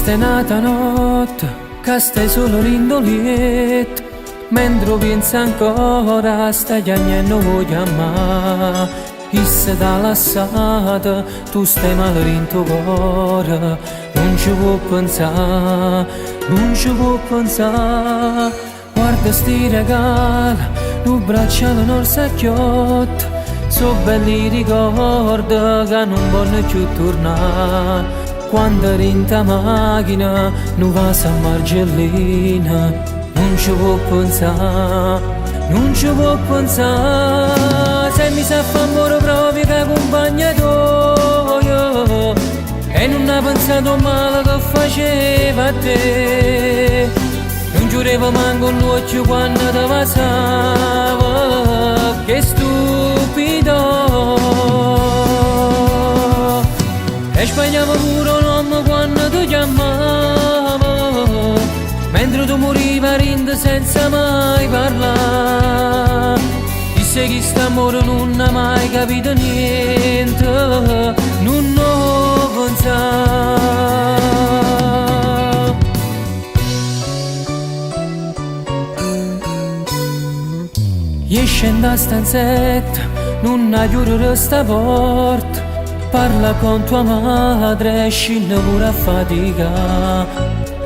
Questa è nata notte, che stai solo rindolietto, mentre pensa ancora stai piagnendo voglia ma issa t'ha lasciata, tu stai male in tuo cuore, non ci può pensare, non ci può pensare. Guarda sti regali, nu bracciale non sacchiotto, so belli ricordi che non voglio più tornare. Quando eri in ta macchina, nu vas a Margellina, non ci può pensare, non ci può pensare. Se mi sa fa amore proprio che compagna tua, e non ha pensato male che faceva a te. Non giureva manco l'occhio quando ti passava, che stupido. E sbagliavo pure un uomo quando ti chiamavo, mentre tu moriva rinde senza mai parlare. Disse che st'amore non ha mai capito niente, non lo pensavo. E scende a stanzetta, non ha chiuso sta porta, parla con tua madre e scende pure a fatica.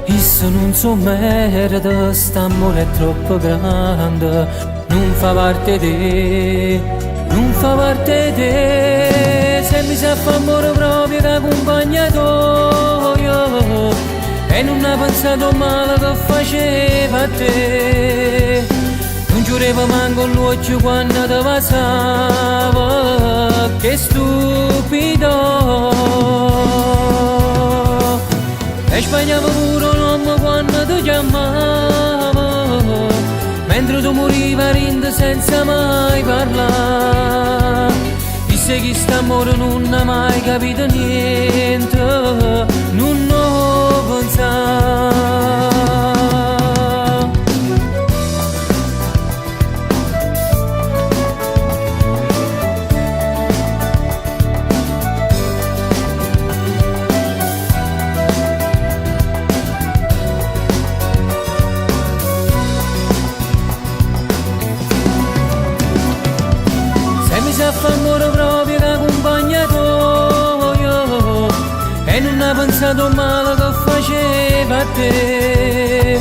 Issa non so merda, st'amore è troppo grande, non fa parte di te, non fa parte di te. Se mi sa fa amore proprio da compagna tua, e non ha pensato male che faceva a te. Non giureva manco l'occhio quando ti passava, che stupido. E sbagliavo pure un uomo quando ti chiamavo, mentre tu moriva rinde senza mai parlare. Disse che st'amore non ha mai capito niente, non lo pensavo. Fa amore proprio da compagna tua, e non ha pensato male che faceva a te.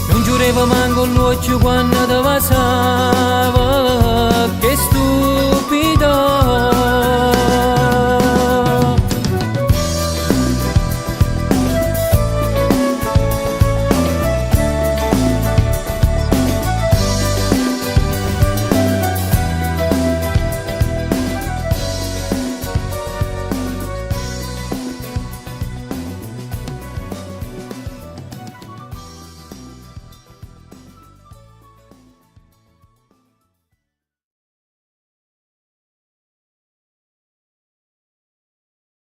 Non giureva manco l'occhio quando ti passava,